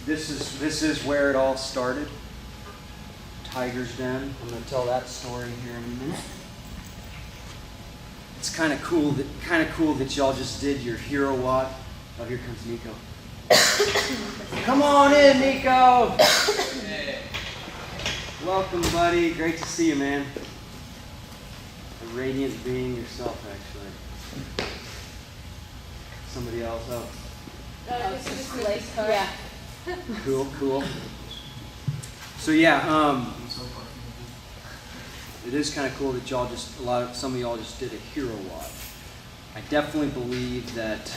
This is where it all started. Tiger's Den. I'm going to tell that story here in a minute. It's kind of cool that y'all just did your hero walk. Oh, here comes Nico. Come on in, Nico. Hey. Welcome, buddy. Great to see you, man. A radiant being yourself, actually. Somebody else? Oh. Yeah. Cool. So yeah, it is kind of cool that some of y'all just did a hero walk. I definitely believe that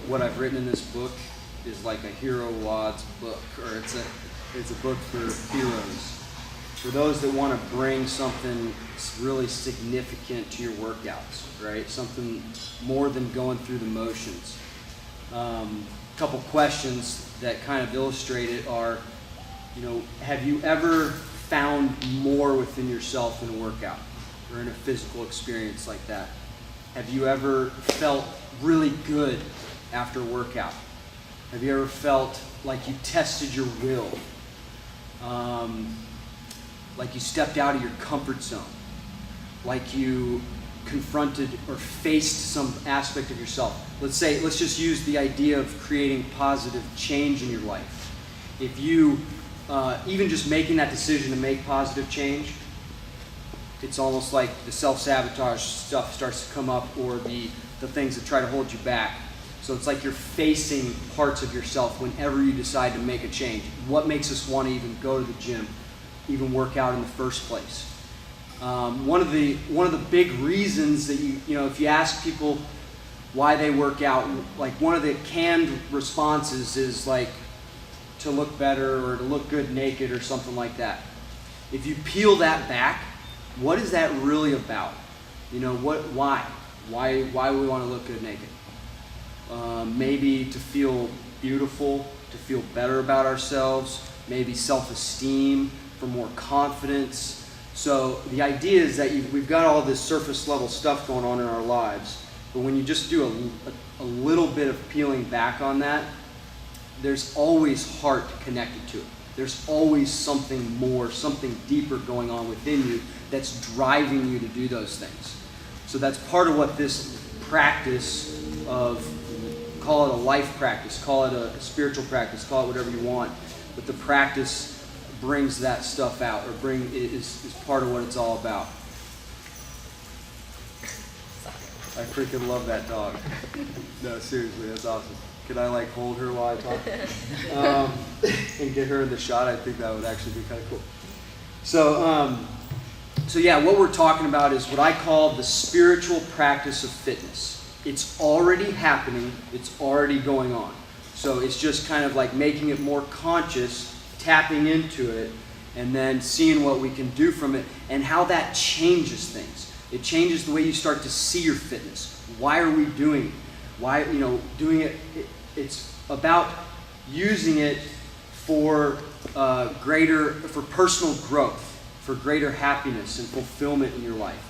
what I've written in this book is like a hero WOD's book, or it's a book for heroes, for those that want to bring something really significant to your workouts, right? Something more than going through the motions. A couple questions that kind of illustrate it are, have you ever found more within yourself in a workout or in a physical experience like that? Have you ever felt really good after a workout? Have you ever felt like you tested your will? Like you stepped out of your comfort zone? Like you confronted or faced some aspect of yourself? Let's just use the idea of creating positive change in your life. If you, even just making that decision to make positive change, it's almost like the self-sabotage stuff starts to come up, or the things that try to hold you back. So it's like you're facing parts of yourself whenever you decide to make a change. What makes us want to even go to the gym, even work out in the first place? One of the big reasons that if you ask people why they work out, like one of the canned responses is like to look better or to look good naked or something like that. If you peel that back, what is that really about? Why we want to look good naked? Maybe to feel beautiful, to feel better about ourselves, maybe self-esteem, for more confidence. So the idea is that we've got all this surface level stuff going on in our lives, but when you just do a little bit of peeling back on that, there's always heart connected to it. There's always something more, something deeper going on within you that's driving you to do those things. So that's part of what this practice of, call it a life practice, call it a spiritual practice, call it whatever you want, but the practice brings that stuff out, or is part of what it's all about. I freaking love that dog. No, seriously, that's awesome. Could I hold her while I talk? And get her in the shot? I think that would actually be kind of cool. So yeah, what we're talking about is what I call the spiritual practice of fitness. It's already happening. It's already going on. So it's just kind of like making it more conscious, tapping into it, and then seeing what we can do from it and how that changes things. It changes the way you start to see your fitness. Why are we doing it? Why, doing it, it's about using it for personal growth, for greater happiness and fulfillment in your life.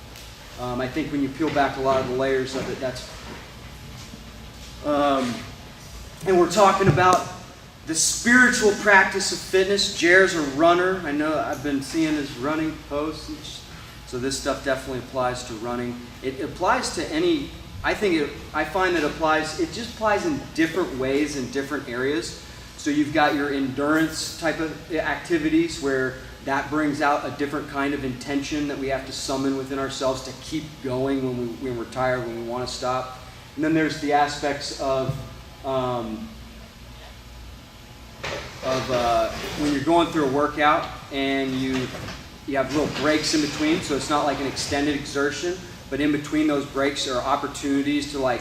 I think when you peel back a lot of the layers of it, that's... and we're talking about the spiritual practice of fitness. Jer's a runner. I know I've been seeing his running posts. So this stuff definitely applies to running. It applies to any... I find that it just applies in different ways in different areas. So you've got your endurance type of activities where that brings out a different kind of intention that we have to summon within ourselves to keep going when we're tired, when we want to stop. And then there's the aspects of when you're going through a workout and you have little breaks in between, so it's not like an extended exertion, but in between those breaks are opportunities to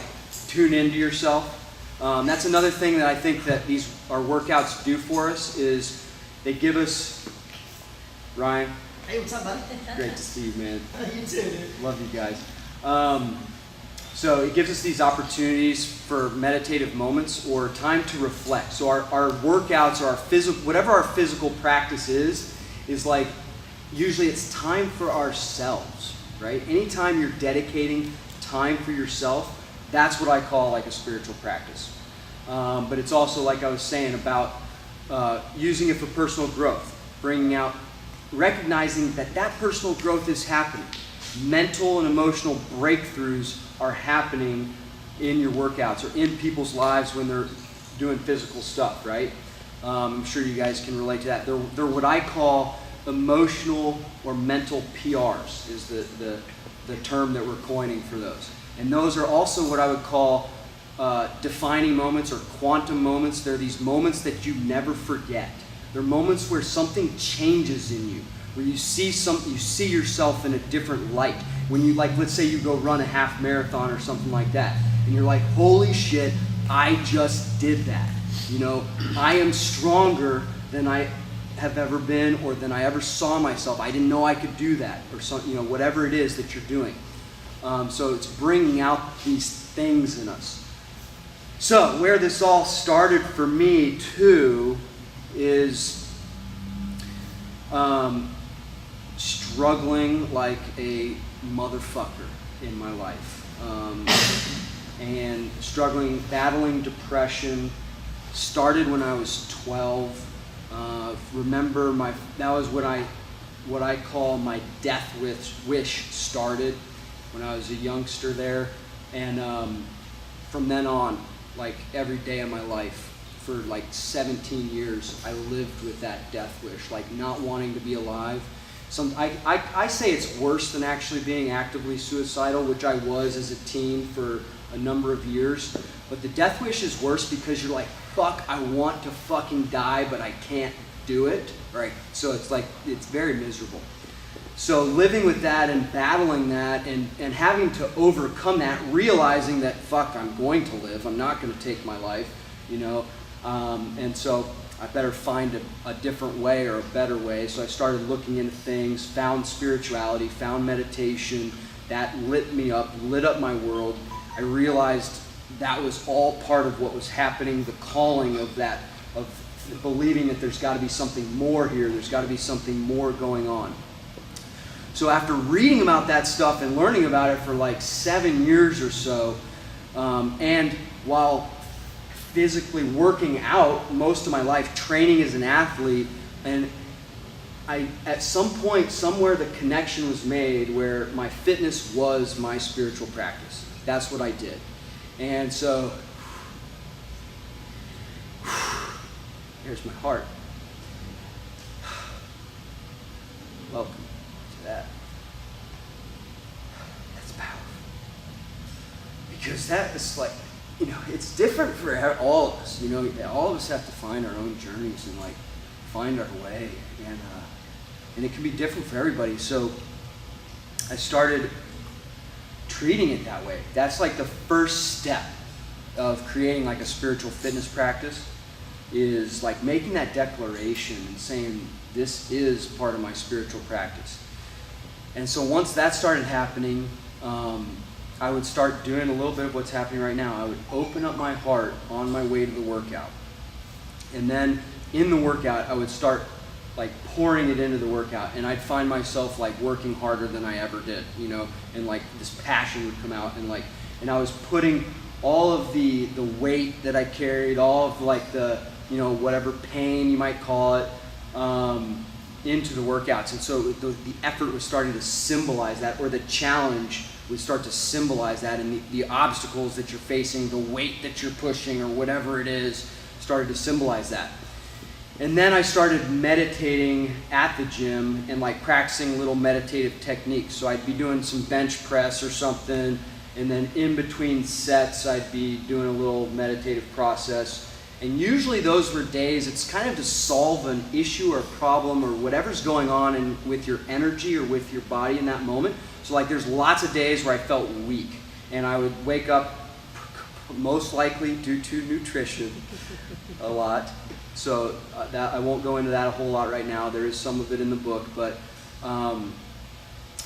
tune into yourself. That's another thing that I think that our workouts do for us is they give us... Ryan? Hey, what's up, buddy? Great to see you, man. You too, dude. Love you guys. So it gives us these opportunities for meditative moments or time to reflect. So our workouts or whatever our physical practice is usually it's time for ourselves, right? Anytime you're dedicating time for yourself, that's what I call a spiritual practice. But it's also, like I was saying, about using it for personal growth, bringing out, recognizing that personal growth is happening. Mental and emotional breakthroughs are happening in your workouts or in people's lives when they're doing physical stuff, right? I'm sure you guys can relate to that. They're what I call emotional or mental PRs is the term that we're coining for those. And those are also what I would call defining moments or quantum moments. They're these moments that you never forget. They're moments where something changes in you, where you see yourself in a different light. When you, like, let's say you go run a half marathon or something like that, and you're like, holy shit, I just did that. You know, I am stronger than I have ever been or than I ever saw myself. I didn't know I could do that, or some, you know, whatever it is that you're doing. So it's bringing out these things in us. So where this all started for me too is struggling like a motherfucker in my life, and struggling, battling depression. Started when I was 12. Remember that was when what I call my death wish started, when I was a youngster there, and from then on, like every day of my life, for like 17 years, I lived with that death wish, like not wanting to be alive. I say it's worse than actually being actively suicidal, which I was as a teen for a number of years. But the death wish is worse because you're like, fuck, I want to fucking die, but I can't do it, right? So it's like, it's very miserable. So living with that and battling that and having to overcome that, realizing that, fuck, I'm going to live, I'm not going to take my life, you know, and so I better find a different way or a better way. So I started looking into things, found spirituality, found meditation. That lit me up, lit up my world. I realized that was all part of what was happening, the calling of that, of believing that there's got to be something more here, there's got to be something more going on. So after reading about that stuff and learning about it for like 7 years or so, and while physically working out most of my life, training as an athlete, and at some point, somewhere the connection was made where my fitness was my spiritual practice. That's what I did. And so, here's my heart. Welcome to that. That's powerful. Because that is like, you know, it's different for all of us. You know, all of us have to find our own journeys and like find our way, and it can be different for everybody. So I started treating it that way. That's like the first step of creating like a spiritual fitness practice, is like making that declaration and saying, this is part of my spiritual practice. And so once that started happening, I would start doing a little bit of what's happening right now. I would open up my heart on my way to the workout. And then in the workout, I would start like pouring it into the workout, and I'd find myself like working harder than I ever did, you know, and like this passion would come out, and I was putting all of the weight that I carried, all of like the, you know, whatever pain you might call it, into the workouts. And so the effort was starting to symbolize that, or the challenge would start to symbolize that, and the obstacles that you're facing, the weight that you're pushing, or whatever it is, started to symbolize that. And then I started meditating at the gym and like practicing little meditative techniques. So I'd be doing some bench press or something, and then in between sets I'd be doing a little meditative process. And usually those were days, it's kind of to solve an issue or problem or whatever's going on with your energy or with your body in that moment. So like there's lots of days where I felt weak, and I would wake up most likely due to nutrition a lot. So that I won't go into that a whole lot right now. There is some of it in the book, but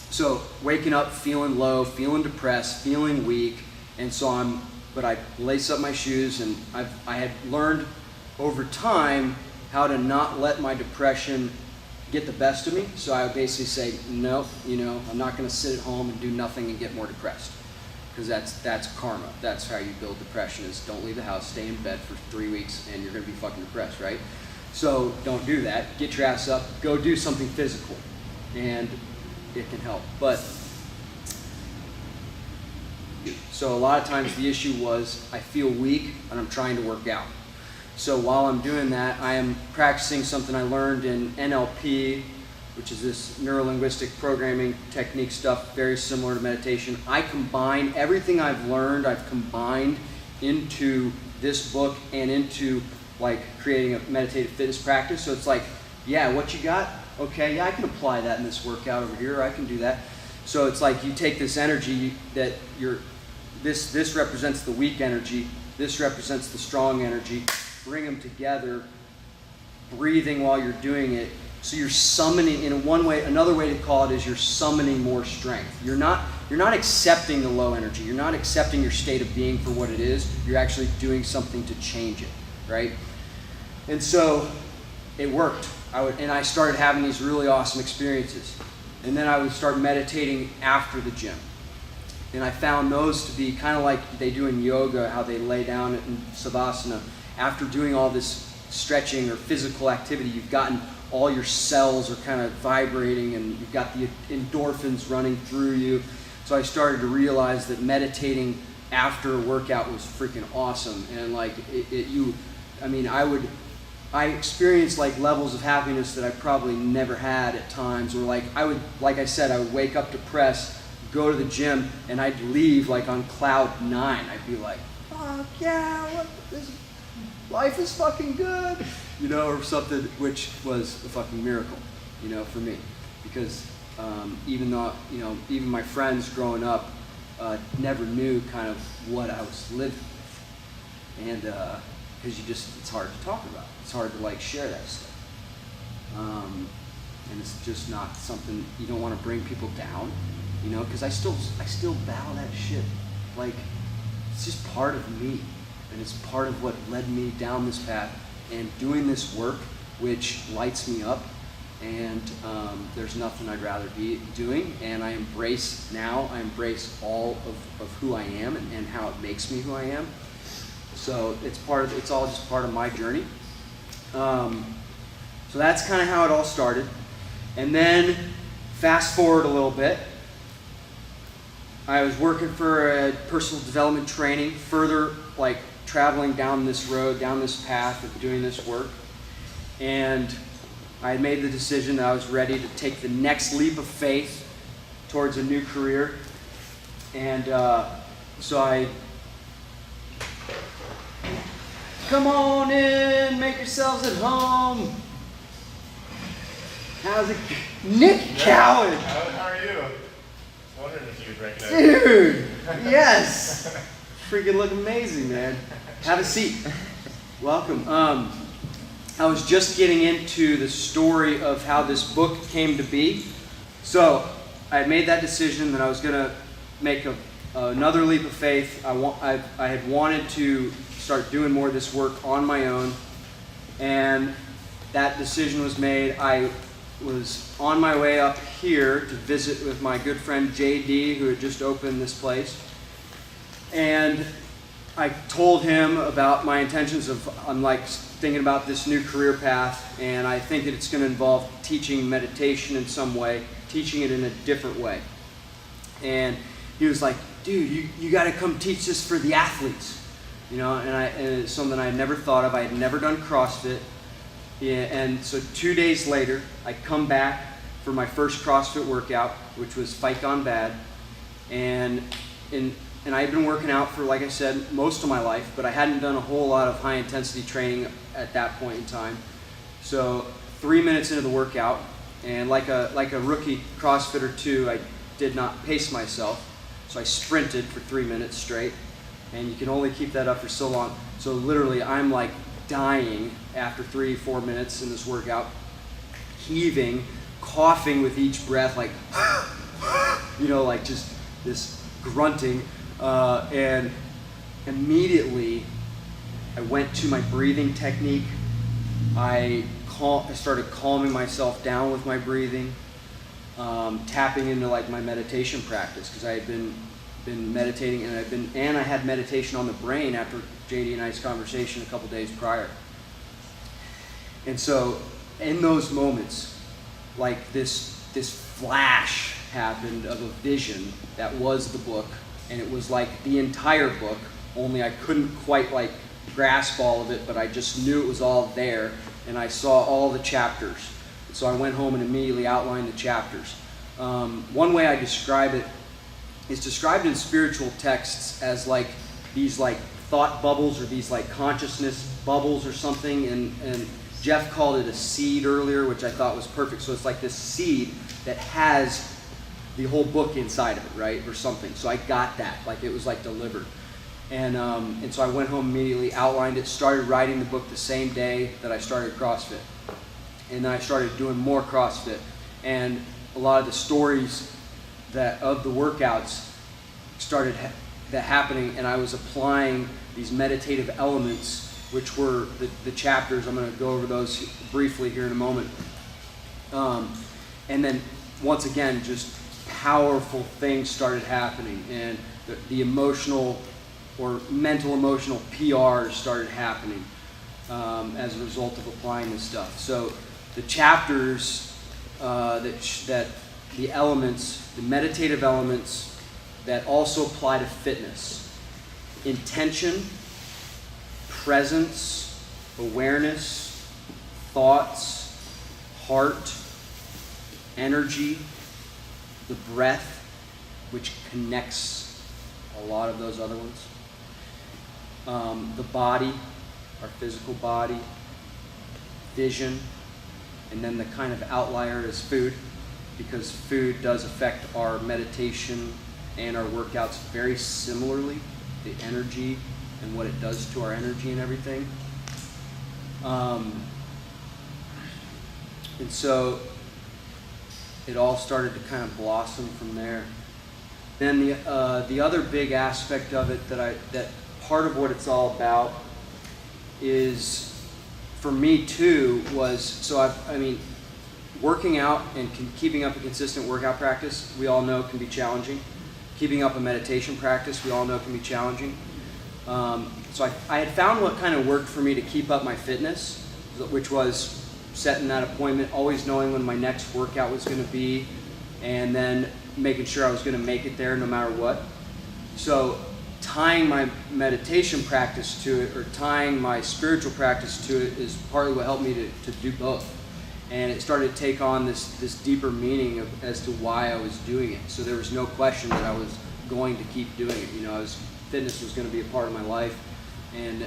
so waking up feeling low, feeling depressed, feeling weak, and so but I lace up my shoes, and I had learned over time how to not let my depression get the best of me. So I would basically say, no, you know, I'm not going to sit at home and do nothing and get more depressed, because that's karma. That's how you build depression, is don't leave the house, stay in bed for 3 weeks, and you're going to be fucking depressed, right? So don't do that. Get your ass up, go do something physical, and it can help. But so a lot of times the issue was I feel weak and I'm trying to work out. So while I'm doing that, I am practicing something I learned in NLP, which is this neuro-linguistic programming technique stuff, very similar to meditation. I combine everything I've learned, I've combined into this book and into like creating a meditative fitness practice. So it's like, yeah, what you got? Okay, yeah, I can apply that in this workout over here, I can do that. So it's like you take this energy that this represents the weak energy, this represents the strong energy, bring them together, breathing while you're doing it. So you're summoning, in one way, another way to call it is you're summoning more strength. You're not accepting the low energy. You're not accepting your state of being for what it is. You're actually doing something to change it, right? And so it worked. I started having these really awesome experiences. And then I would start meditating after the gym. And I found those to be kind of like they do in yoga, how they lay down in savasana. After doing all this stretching or physical activity, you've gotten all your cells are kind of vibrating and you've got the endorphins running through you. So I started to realize that meditating after a workout was freaking awesome. And like I experienced like levels of happiness that I probably never had at times, or like I would wake up depressed, go to the gym, and I'd leave like on cloud 9. I'd be like, fuck yeah, life is fucking good, or something, which was a fucking miracle, for me. Because even though, even my friends growing up never knew kind of what I was living with. And because it's hard to talk about. It's hard to like share that stuff. And it's just not something, you don't want to bring people down, because I still battle that shit. Like, it's just part of me. And it's part of what led me down this path and doing this work, which lights me up. And there's nothing I'd rather be doing. And I embrace all of who I am and how it makes me who I am. So it's all just part of my journey. So that's kind of how it all started. And then fast forward a little bit. I was working for a personal development training, further like traveling down this road, down this path of doing this work. And I had made the decision that I was ready to take the next leap of faith towards a new career. And so I, come on in, make yourselves at home. How's it? Nick Cowan. How are you? I was wondering if you would recognize me. Dude, yes. Freaking look amazing, man. Have a seat. Welcome. I was just getting into the story of how this book came to be. So I had made that decision that I was going to make another leap of faith. I had wanted to start doing more of this work on my own, and that decision was made. I was on my way up here to visit with my good friend JD, who had just opened this place, and I told him about my intentions of, I'm like thinking about this new career path, and I think that it's going to involve teaching meditation in some way, teaching it in a different way. And he was like, dude, you got to come teach this for the athletes, and it's something I had never thought of. I had never done CrossFit. Yeah, and so 2 days later, I come back for my first CrossFit workout, which was Fight Gone Bad, and I had been working out for, like I said, most of my life, but I hadn't done a whole lot of high-intensity training at that point in time. So 3 minutes into the workout, and like a rookie CrossFitter too, I did not pace myself, so I sprinted for 3 minutes straight, and you can only keep that up for so long. So literally, I'm like dying after 3-4 minutes in this workout, heaving, coughing with each breath, like, like just this grunting. And immediately I went to my breathing technique. I started calming myself down with my breathing, tapping into like my meditation practice, because I had been been meditating, and I had meditation on the brain after JD and I's conversation a couple days prior. And so in those moments, like this flash happened of a vision that was the book, and it was like the entire book, only I couldn't quite like grasp all of it, but I just knew it was all there, and I saw all the chapters. So I went home and immediately outlined the chapters. One way I describe it is described in spiritual texts as like these like thought bubbles or these like consciousness bubbles or something, and Jeff called it a seed earlier, which I thought was perfect. So it's like this seed that has the whole book inside of it, right, or something. So I got that, like it was like delivered. And so I went home immediately, outlined it, started writing the book the same day that I started CrossFit. And then I started doing more CrossFit. And a lot of the stories of the workouts started happening, and I was applying these meditative elements, which were the chapters. I'm going to go over those briefly here in a moment. And then once again, just powerful things started happening, and the emotional or mental emotional PRs started happening as a result of applying this stuff. So the chapters that the elements, the meditative elements that also apply to fitness: intention, presence, awareness, thoughts, heart, energy, the breath, which connects a lot of those other ones, the body, our physical body, vision, and then the kind of outlier is food, because food does affect our meditation and our workouts very similarly, the energy and what it does to our energy and everything. And so it all started to kind of blossom from there. Then the other big aspect of it that part of what it's all about is, for me too, was, working out and keeping up a consistent workout practice, we all know can be challenging. Keeping up a meditation practice, we all know can be challenging. So I had found what kind of worked for me to keep up my fitness, which was setting that appointment, always knowing when my next workout was going to be, and then making sure I was going to make it there no matter what. So tying my meditation practice to it, or tying my spiritual practice to it, is partly what helped me to do both. And it started to take on this deeper meaning as to why I was doing it. So there was no question that I was going to keep doing it. You know, fitness was going to be a part of my life, and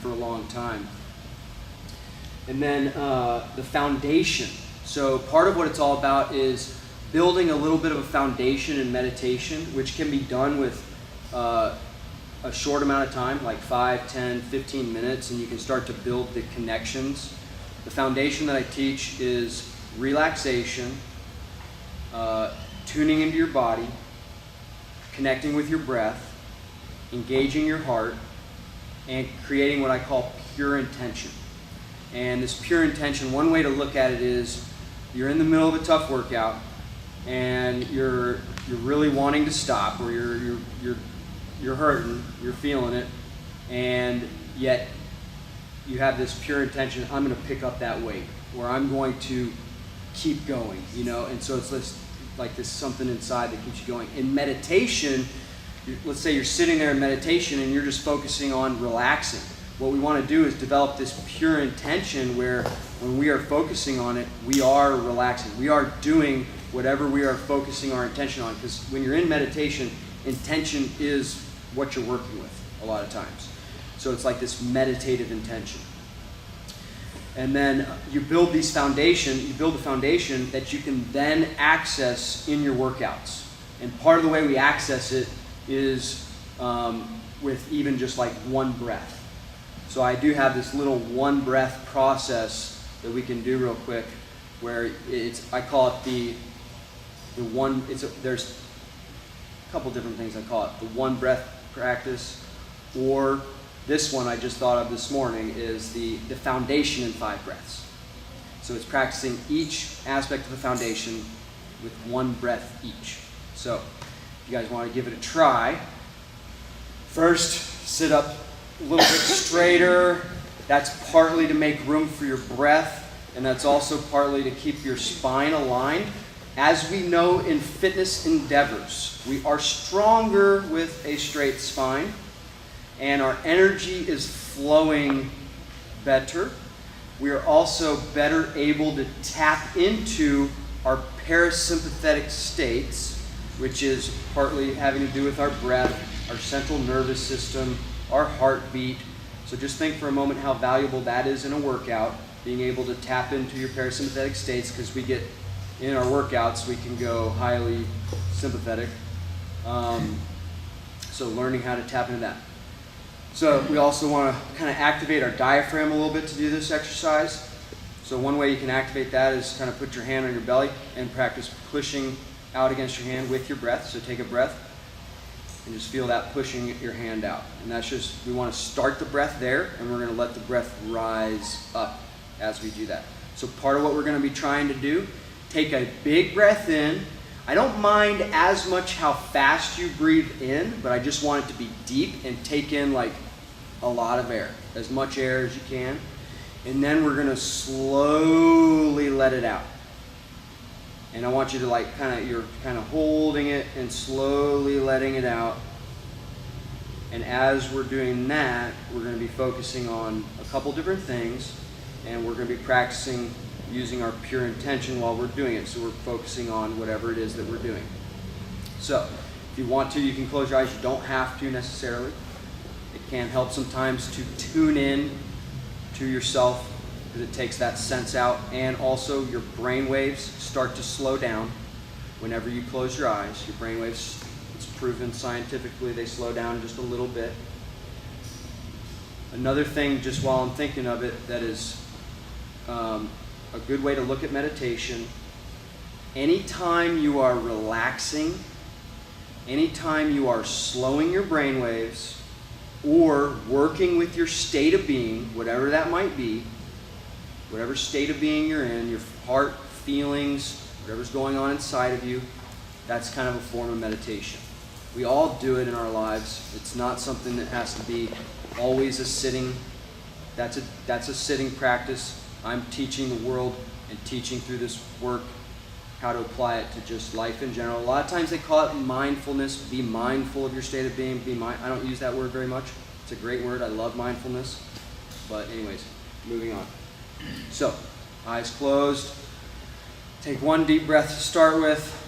for a long time. And then the foundation. So part of what it's all about is building a little bit of a foundation in meditation, which can be done with a short amount of time, like 5, 10, 15 minutes, and you can start to build the connections. The foundation that I teach is relaxation, tuning into your body, connecting with your breath, engaging your heart, and creating what I call pure intention. And this pure intention, one way to look at it is, you're in the middle of a tough workout and you're really wanting to stop, or you're hurting, you're feeling it, and yet you have this pure intention: I'm going to pick up that weight, or I'm going to keep going, you know. And so it's this something inside that keeps you going. In meditation, let's say you're sitting there in meditation and you're just focusing on relaxing. What we want to do is develop this pure intention where when we are focusing on it, we are relaxing. We are doing whatever we are focusing our intention on, because when you're in meditation, intention is what you're working with a lot of times. So it's like this meditative intention. And then you build the foundation that you can then access in your workouts. And part of the way we access it is with even just like one breath. So I do have this little one breath process that we can do real quick, where I call it the one. There's a couple different things I call it: the one breath practice, or this one I just thought of this morning is the foundation in 5 breaths. So it's practicing each aspect of the foundation with one breath each. So If you guys want to give it a try, first sit up a little bit straighter. That's partly to make room for your breath, and that's also partly to keep your spine aligned. As we know in fitness endeavors, we are stronger with a straight spine, and our energy is flowing better. We are also better able to tap into our parasympathetic states, which is partly having to do with our breath, our central nervous system, our heartbeat. So just think for a moment how valuable that is in a workout, being able to tap into your parasympathetic states, because we get in our workouts, we can go highly sympathetic. So learning how to tap into that. So we also want to kind of activate our diaphragm a little bit to do this exercise. So one way you can activate that is kind of put your hand on your belly and practice pushing out against your hand with your breath. So take a breath and just feel that pushing your hand out. And that's just, we want to start the breath there, and we're going to let the breath rise up as we do that. So part of what we're going to be trying to do, take a big breath in. I don't mind as much how fast you breathe in, but I just want it to be deep and take in like a lot of air, as much air as you can. And then we're going to slowly let it out. And I want you to you're kind of holding it and slowly letting it out. And as we're doing that, we're going to be focusing on a couple different things, and we're going to be practicing using our pure intention while we're doing it. So we're focusing on whatever it is that we're doing. So if you want to, you can close your eyes. You don't have to necessarily. It can help sometimes to tune in to yourself, because it takes that sense out, and also your brain waves start to slow down whenever you close your eyes. Your brain waves, it's proven scientifically, they slow down just a little bit. Another thing, just while I'm thinking of it, that is a good way to look at meditation, anytime you are relaxing, anytime you are slowing your brain waves, or working with your state of being, whatever that might be, whatever state of being you're in, your heart, feelings, whatever's going on inside of you, that's kind of a form of meditation. We all do it in our lives. It's not something that has to be always a sitting. That's a sitting practice. I'm teaching the world and teaching through this work how to apply it to just life in general. A lot of times they call it mindfulness. Be mindful of your state of being. I don't use that word very much. It's a great word. I love mindfulness. But anyways, moving on. So, eyes closed. Take one deep breath to start with.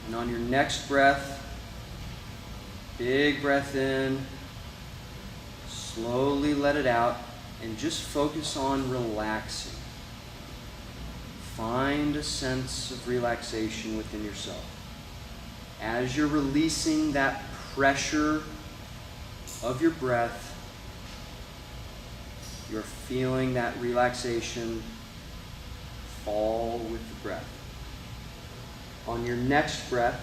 And on your next breath, big breath in. Slowly let it out, and just focus on relaxing. Find a sense of relaxation within yourself. As you're releasing that pressure of your breath, you're feeling that relaxation fall with the breath. On your next breath,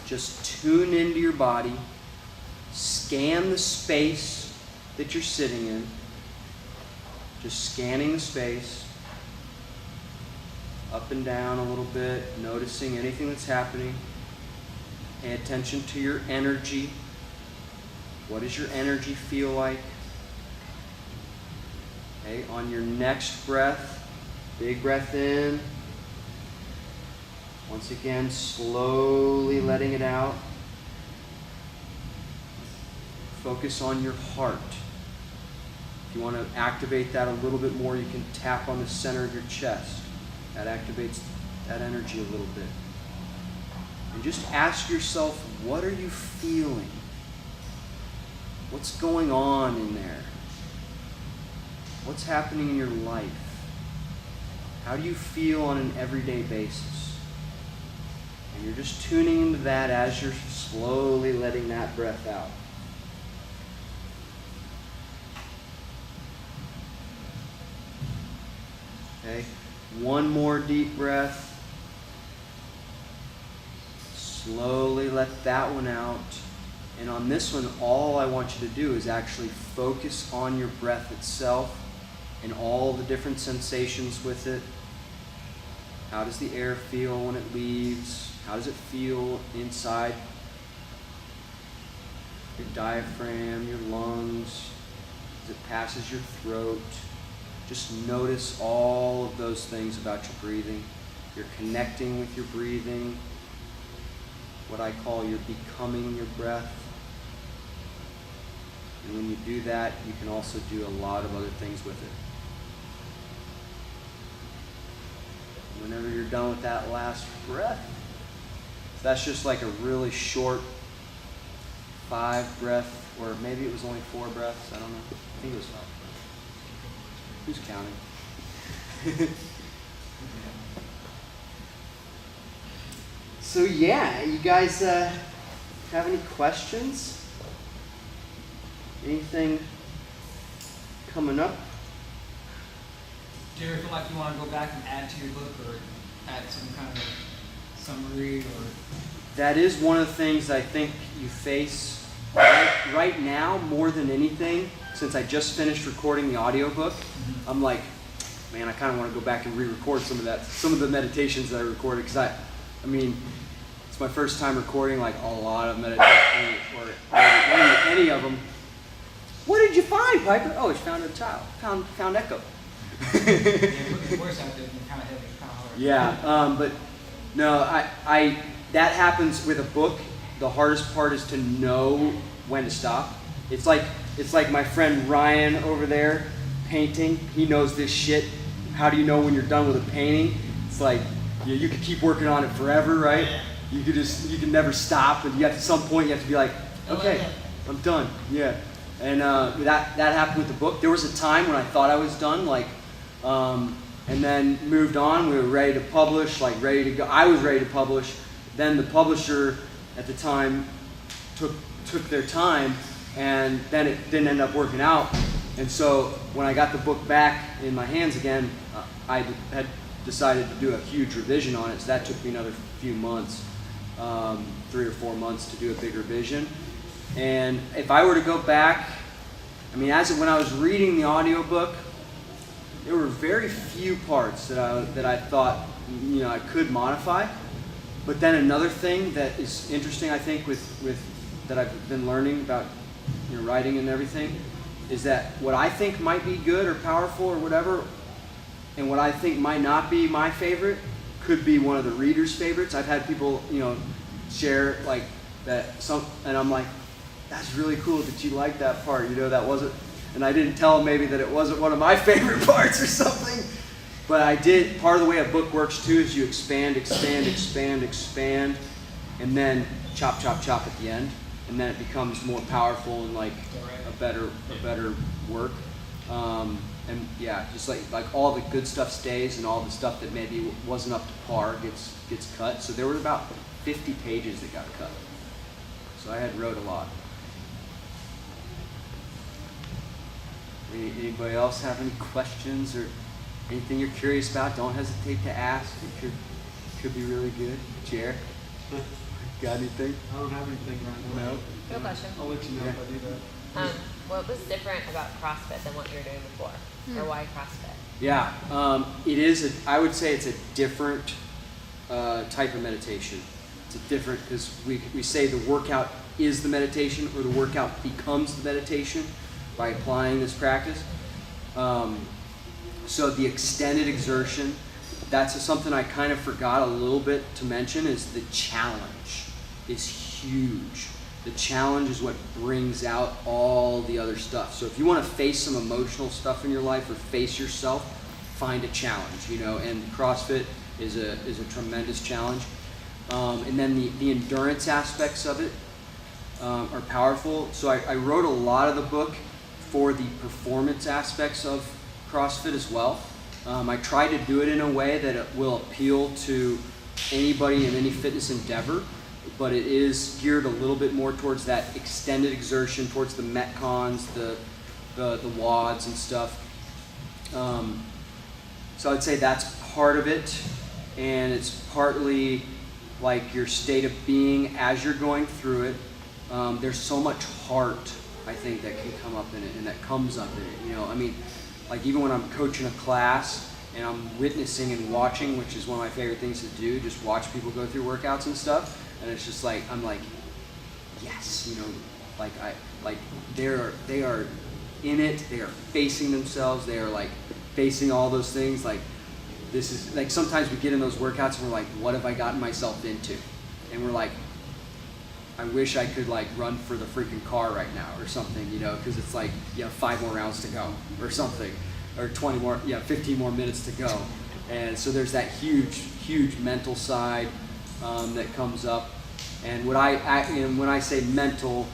just tune into your body. Scan the space that you're sitting in. Just scanning the space. Up and down a little bit, noticing anything that's happening. Pay attention to your energy. What does your energy feel like? Okay, on your next breath, big breath in. Once again, slowly letting it out. Focus on your heart. If you want to activate that a little bit more, you can tap on the center of your chest. That activates that energy a little bit. And just ask yourself, what are you feeling? What's going on in there? What's happening in your life? How do you feel on an everyday basis? And you're just tuning into that as you're slowly letting that breath out. Okay, one more deep breath. Slowly let that one out. And on this one, all I want you to do is actually focus on your breath itself and all the different sensations with it. How does the air feel when it leaves? How does it feel inside your diaphragm, your lungs, as it passes your throat? Just notice all of those things about your breathing. You're connecting with your breathing, what I call you're becoming your breath. And when you do that, you can also do a lot of other things with it. Whenever you're done with that last breath, that's just like a really short 5 breath, or maybe it was only 4 breaths, I don't know. I think it was 5. Who's counting? So yeah, you guys have any questions? Anything coming up? Do you ever feel like you want to go back and add to your book or add some kind of summary or? That is one of the things I think you face right now more than anything. Since I just finished recording the audiobook, I'm like, man, I kind of want to go back and re-record some of the meditations that I recorded, because I mean, it's my first time recording like a lot of meditations or any of them. What did you find, Piper? Oh, she found a child. Found Echo. Yeah, putting the voice out there is kind of heavy, kind of hard. Yeah, but no, I that happens with a book. The hardest part is to know when to stop. It's like my friend Ryan over there painting. He knows this shit. How do you know when you're done with a painting? It's like you could keep working on it forever, right? You can never stop, and at some point you have to be like, okay, I'm done. Yeah. And that happened with the book. There was a time when I thought I was done, and then moved on. We were ready to publish, ready to go. I was ready to publish. Then the publisher at the time took their time, and then it didn't end up working out. And so when I got the book back in my hands again, I had decided to do a huge revision on it. So that took me another few months, 3 or 4 months to do a big revision. And if I were to go back, I mean, when I was reading the audiobook, there were very few parts that I thought, I could modify. But then another thing that is interesting, I think, with that I've been learning about writing and everything, is that what I think might be good or powerful or whatever, and what I think might not be my favorite, could be one of the reader's favorites. I've had people, share that and I'm like, that's really cool that you like that part. That wasn't, and I didn't tell them maybe that it wasn't one of my favorite parts or something. But I did. Part of the way a book works too is you expand, and then chop at the end, and then it becomes more powerful and like a better work. And yeah, just like all the good stuff stays, and all the stuff that maybe wasn't up to par gets cut. So there were about 50 pages that got cut. So I had wrote a lot. Anybody else have any questions or anything you're curious about? Don't hesitate to ask. It could be really good. Jer, got anything? I don't have anything right now. No. Good question. I'll let you know if I do that. What was different about CrossFit than what you were doing before? Or why CrossFit? Yeah, it is. I would say it's a different type of meditation. It's a different, because we say the workout is the meditation, or the workout becomes the meditation by applying this practice. So the extended exertion, that's something I kind of forgot a little bit to mention, is the challenge is huge. The challenge is what brings out all the other stuff. So if you want to face some emotional stuff in your life or face yourself, find a challenge, and CrossFit is a tremendous challenge. And then the endurance aspects of it are powerful. So I wrote a lot of the book for the performance aspects of CrossFit as well. I try to do it in a way that it will appeal to anybody in any fitness endeavor, but it is geared a little bit more towards that extended exertion, towards the metcons, the WODs and stuff. So I'd say that's part of it, and it's partly like your state of being as you're going through it. There's so much heart, I think, that can come up in it, and that comes up in it. like even when I'm coaching a class and I'm witnessing and watching, which is one of my favorite things to do, just watch people go through workouts and stuff. And it's just like, I'm like, yes, you know, they are in it, they are facing themselves, they are like facing all those things. Like, this is like, sometimes we get in those workouts and we're like, what have I gotten myself into? And we're like, I wish I could like run for the freaking car right now or something, you know, because it's like, you have 5 more rounds to go or something, or 15 more minutes to go. And so there's that huge mental side that comes up. And when I say mental,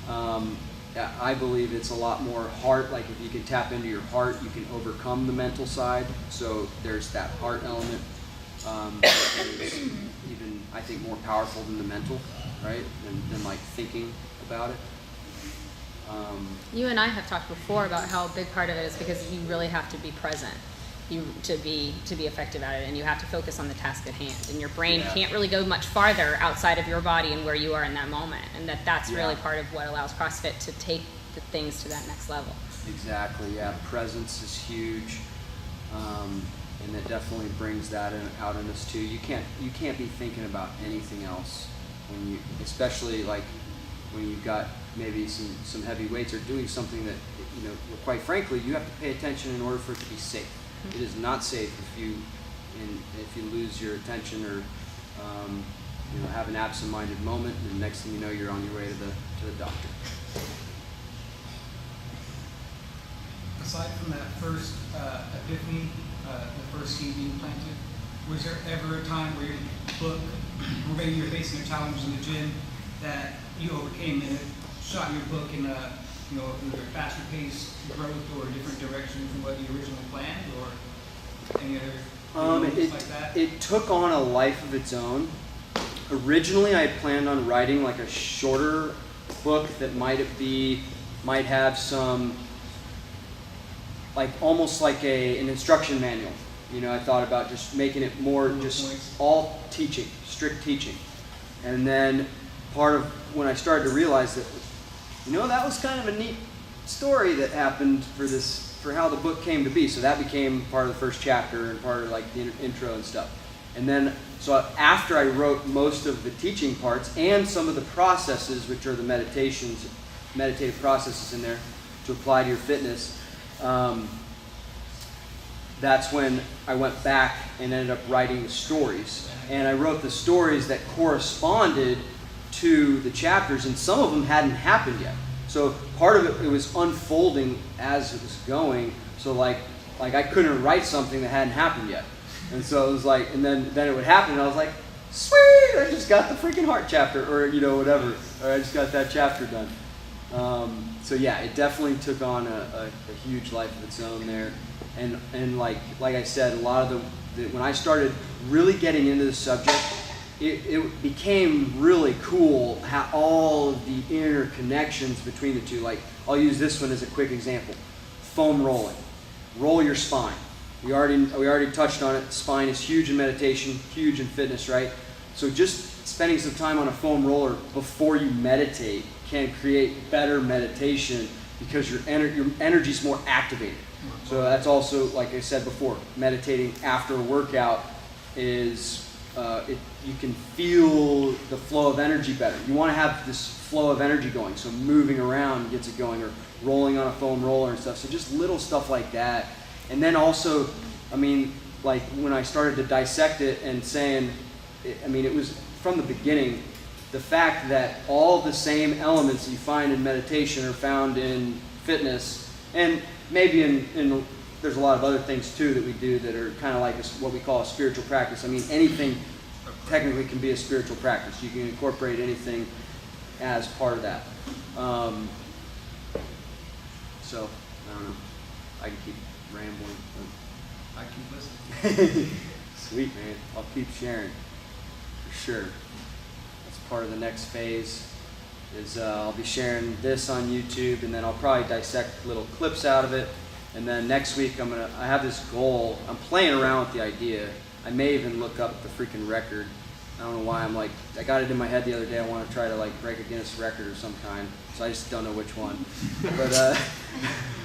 I believe it's a lot more heart. Like if you can tap into your heart, you can overcome the mental side. So there's that heart element that is even, I think, more powerful than the mental, right? Than like thinking about it. You and I have talked before about how a big part of it is because you really have to be present to be effective at it, and you have to focus on the task at hand, and your brain can't really go much farther outside of your body and where you are in that moment, and that's really part of what allows CrossFit to take the things to that next level. Exactly, yeah. Presence is huge, and it definitely brings that out in us too. You can't be thinking about anything else when you, especially like when you've got maybe some heavy weights or doing something that, you know, quite frankly, you have to pay attention in order for it to be safe. It is not safe if you lose your attention or you know, have an absent-minded moment, and the next thing you know, you're on your way to the doctor. Aside from that first epiphany, the first seed being planted, was there ever a time where your book, or maybe you're facing a challenge in the gym that you overcame and it shot your book in a, you know, either faster paced growth or a different direction from what you originally planned, or any other It, like that? it took on a life of its own. Originally, I planned on writing like a shorter book that might have some, like almost like an instruction manual. You know, I thought about just making it more just all teaching, strict teaching. And then part of when I started to realize that, you know, that was kind of a neat story that happened for how the book came to be. So that became part of the first chapter and part of like the intro and stuff. And then, so after I wrote most of the teaching parts and some of the processes, which are the meditative processes in there to apply to your fitness, that's when I went back and ended up writing the stories. And I wrote the stories that corresponded to the chapters, and some of them hadn't happened yet. So part of it was unfolding as it was going. So like I couldn't write something that hadn't happened yet. And so it was like, and then it would happen, and I was like, sweet, I just got the freaking heart chapter, or you know, whatever, or I just got that chapter done. So yeah, it definitely took on a huge life of its own there. And like I said, a lot of when I started really getting into the subject, it became really cool how all of the interconnections between the two. Like, I'll use this one as a quick example. Foam rolling. Roll your spine. We already touched on it. Spine is huge in meditation, huge in fitness, right? So just spending some time on a foam roller before you meditate can create better meditation because your energy's more activated. So that's also, like I said before, meditating after a workout is, you can feel the flow of energy better. You want to have this flow of energy going, so moving around gets it going, or rolling on a foam roller and stuff. So just little stuff like that. And then also, I mean, like when I started to dissect it and saying, it was from the beginning, the fact that all the same elements you find in meditation are found in fitness, and maybe in there's a lot of other things too that we do that are kind of like what we call a spiritual practice. I mean, anything technically can be a spiritual practice. You can incorporate anything as part of that. So, I don't know. I can keep rambling. I keep listening. Sweet, man. I'll keep sharing. For sure. That's part of the next phase. Is I'll be sharing this on YouTube, and then I'll probably dissect little clips out of it. And then next week I have this goal. I'm playing around with the idea. I may even look up the freaking record I don't know why I'm like, I got it in my head the other day, I want to try to like break a Guinness record or some kind, so I just don't know which one.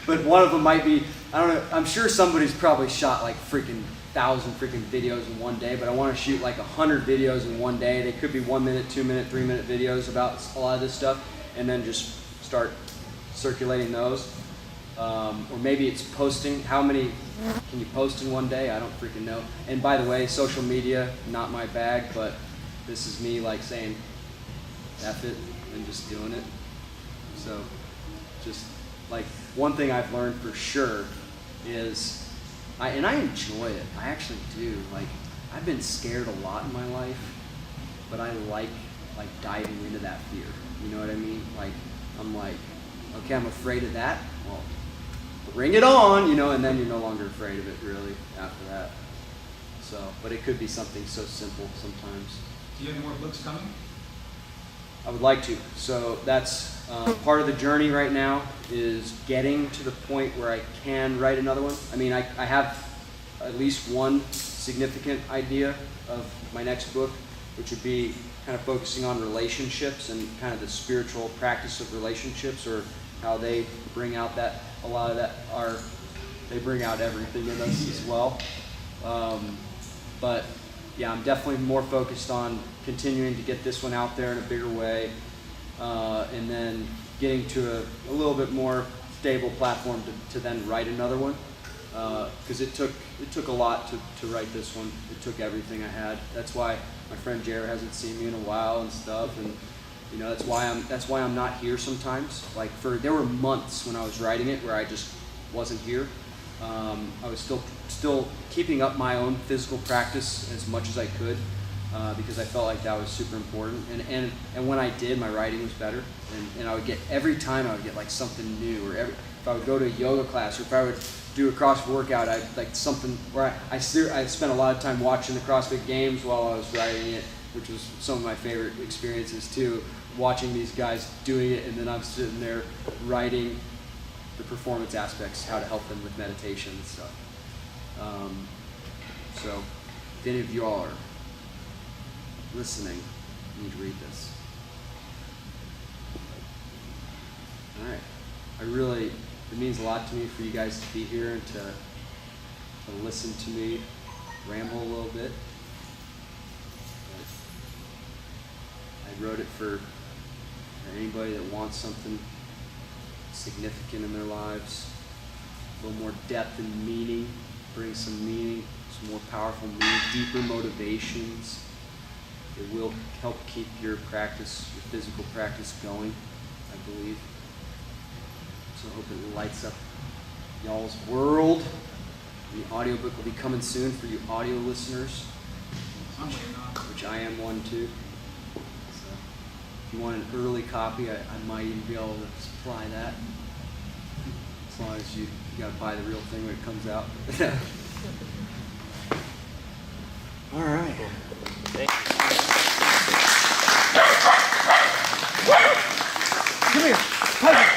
But one of them might be, I don't know, I'm sure somebody's probably shot like freaking 1,000 freaking videos in one day, but I want to shoot like 100 videos in one day. They could be 1 minute, 2 minute, 3 minute videos about a lot of this stuff, and then just start circulating those. Or maybe it's posting. How many can you post in one day? I don't freaking know. And by the way, social media, not my bag, but this is me like saying F it and just doing it. So just like one thing I've learned for sure is, I enjoy it. I actually do. Like, I've been scared a lot in my life, but I like diving into that fear. You know what I mean? Like, I'm like, okay, I'm afraid of that. Well, bring it on, you know, and then you're no longer afraid of it really after that. So, but it could be something so simple sometimes. Do you have more books coming? I would like to. So that's part of the journey right now, is getting to the point where I can write another one. I mean, I have at least one significant idea of my next book, which would be kind of focusing on relationships and kind of the spiritual practice of relationships, or how they bring out that, a lot of that are, they bring out everything in us as well. But yeah, I'm definitely more focused on continuing to get this one out there in a bigger way, and then getting to a little bit more stable platform to then write another one, because it took a lot to write this one. It took everything I had. That's why my friend Jared hasn't seen me in a while and stuff, and you know, that's why I'm not here sometimes. Like, there were months when I was writing it where I just wasn't here. I was still keeping up my own physical practice as much as I could, because I felt like that was super important. And when I did, my writing was better. And I would get, every time I would get like something new, or if I would go to a yoga class, or if I would do a CrossFit workout, I'd like something where I spent a lot of time watching the CrossFit games while I was writing it, which was some of my favorite experiences too, watching these guys doing it, and then I'm sitting there writing the performance aspects, how to help them with meditation and stuff. So if any of y'all are listening, you need to read this. All right. It means a lot to me for you guys to be here and to listen to me ramble a little bit. I wrote it for anybody that wants something significant in their lives, a little more depth and meaning, bring some meaning, some more powerful meaning, deeper motivations. It will help keep your practice, your physical practice going, I believe. So I hope it lights up y'all's world. The audiobook will be coming soon for you audio listeners, I'm waiting on. which I am one too. So if you want an early copy, I might even be able to supply that. As long as you gotta buy the real thing when it comes out. All right.